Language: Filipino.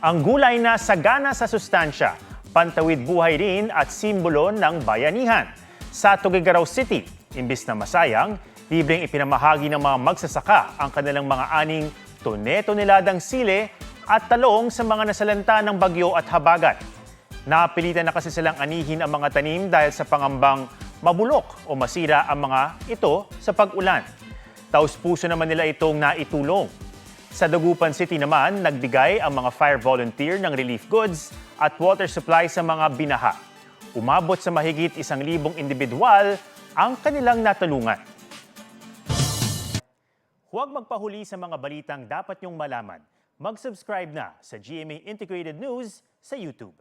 Ang gulay na sagana sa sustansya, pantawid buhay rin at simbolo ng bayanihan. Sa Tuguegarao City, imbis na masayang, libreng ipinamahagi ng mga magsasaka ang kanilang mga aning tone-toneladang sile at talong sa mga nasalanta ng bagyo at habagat. Napilitan na kasi silang anihin ang mga tanim dahil sa pangambang mabulok o masira ang mga ito sa pag-ulan. Taus-puso naman nila itong naitulong. Sa Dagupan City naman, nagbigay ang mga fire volunteer ng relief goods at water supply sa mga binaha. Umabot sa mahigit 1,000 individual ang kanilang natulungan. Huwag magpahuli sa mga balitang dapat niyong malaman. Mag-subscribe na sa GMA Integrated News sa YouTube.